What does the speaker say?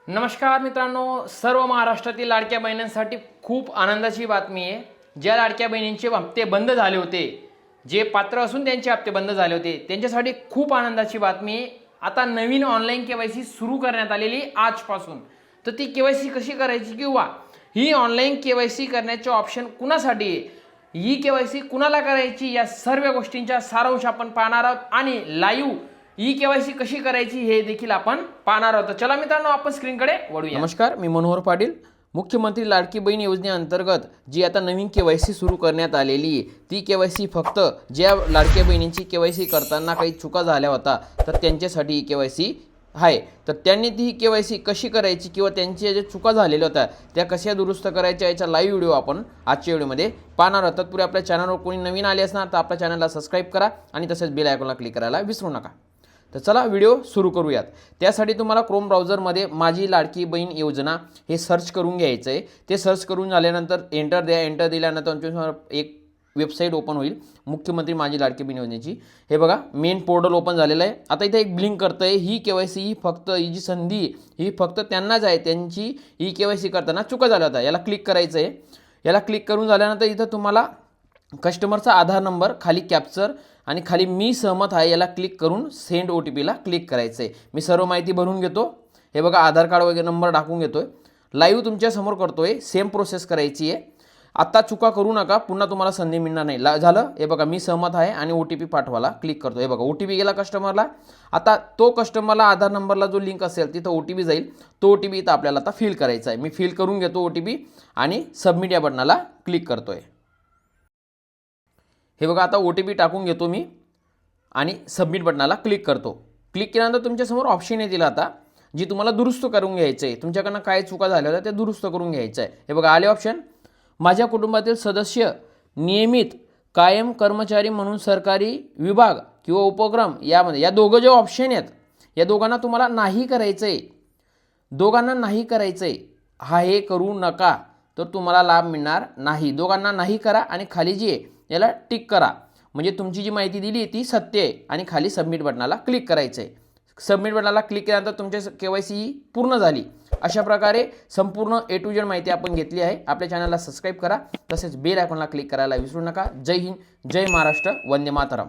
नमस्कार मित्रांनो, सर्व महाराष्ट्रातील लाडक्या बहिणींसाठी खूप आनंदाची बातमी आहे। ज्या लाडक्या बहिणींचे हप्ते बंद झाले होते, जे पात्र असून त्यांचे हप्ते बंद झाले होते, त्यांच्यासाठी खूप आनंदाची बातमी आहे। आता नवीन ऑनलाईन केवायसी सुरू करण्यात आलेली आजपासून। तर ती केवायसी कशी करायची किंवा ही ऑनलाईन केवायसी करण्याचे ऑप्शन कुणासाठी आहे, ही केवायसी कुणाला करायची, या सर्व गोष्टींचा सारांश आपण पाहणार आहोत आणि लाईव्ह ई केवायसी कशी करायची हे देखील आपण पाहणार आहोत। चला मित्रांनो, आपण स्क्रीनकडे वळूया। नमस्कार, मी मनोहर पाटील। मुख्यमंत्री लाडकी बहीण योजनेअंतर्गत जी आता नवीन केवायसी सुरू करण्यात आलेली आहे, ती केवायसी फक्त ज्या लाडक्या बहिणींची केवायसी करताना काही चुका झाल्या होत्या तर त्यांच्यासाठी ही केवायसी आहे। तर त्यांनी ती केवायसी कशी करायची किंवा त्यांच्या ज्या चुका झालेल्या होत्या त्या कशा दुरुस्त करायच्या याचा लाईव्ह व्हिडिओ आपण आजच्या व्हिडिओमध्ये पाहणार आहोत। तत्पूर्वी आपल्या चॅनलवर कोणी नवीन आले असणार तर आपल्या चॅनलला सबस्क्राईब करा आणि तसेच बेल आयकॉनला क्लिक करायला विसरू नका। तर चला व्हिडिओ सुरू करूयात। त्यासाठी तुम्हाला क्रोम ब्राउझरमध्ये माझी लाडकी बहीण योजना हे सर्च करून घ्यायचं आहे। ते सर्च करून झाल्यानंतर एंटर द्या। एंटर दिल्यानंतर तुमच्यासमोर एक वेबसाईट ओपन होईल, मुख्यमंत्री माझी लाडकी बहीण योजनेची। हे बघा, मेन पोर्टल ओपन झालेलं आहे। आता इथे एक ब्लिंक करतं आहे, ही केवायसी ही फक्त ही जी संधी ही फक्त त्यांनाच आहे त्यांची ही केवायसी करताना चुका झाल्या होत्या। याला क्लिक करायचं आहे। याला क्लिक करून झाल्यानंतर इथं तुम्हाला कस्टमरचा आधार नंबर, खाली कॅप्चर आणि खाली मी सहमत आहे याला क्लिक करून सेंड OTPला क्लिक करायचं आहे। मी सर्व माहिती भरून घेतो। हे बघा, आधार कार्ड वगैरे नंबर टाकून घेतोय। लाईव्ह तुमच्या समोर करतोय, सेम प्रोसेस करायची आहे। आता चुका करू नका, पुन्हा तुम्हाला संधी मिळणार नाही। झालं, हे बघा, मी सहमत आहे आणि OTP पाठवायला क्लिक करतो। हे बघा, OTP गेला कस्टमरला। आता तो कस्टमरला आधार नंबरला जो लिंक असेल तिथं OTP जाईल। तो OTP इथं आपल्याला आता फिल करायचा आहे। मी फिल करून घेतो OTP आणि सबमिट या बटनाला क्लिक करतोय। हे बघा, आता OTP टाकून घेतो मी आणि सबमिट बटनाला क्लिक करतो। क्लिक केल्यानंतर तुमच्यासमोर ऑप्शन येतील आता, जी तुम्हाला दुरुस्त करून घ्यायचं आहे। तुमच्याकडनं काय चुका झाल्या होत्या ते दुरुस्त करून घ्यायचं आहे। हे बघा, आले ऑप्शन। माझ्या कुटुंबातील सदस्य नियमित कायम कर्मचारी म्हणून सरकारी विभाग किंवा उपक्रम यामध्ये या दोघं जे ऑप्शन आहेत या दोघांना तुम्हाला नाही करायचं आहे। दोघांना नाही करायचं आहे, हे करू नका, तर तुम्हाला लाभ मिळणार नाही। दोघांना नाही करा आणि खाली जी आहे याला टिक करा, म्हणजे तुमची जी माहिती दिली ती सत्य आहे आणि खाली सबमिट बटनाला क्लिक करायचं आहे। सबमिट बटनाला क्लिक केल्यानंतर तुमची केवायसी ही पूर्ण झाली। अशा प्रकारे संपूर्ण A to Z माहिती आपण घेतली आहे। आपल्या चॅनलला सबस्क्राईब करा, तसेच बेल आयकॉनला क्लिक करायला विसरू नका। जय हिंद, जय महाराष्ट्र, वंदे मातरम।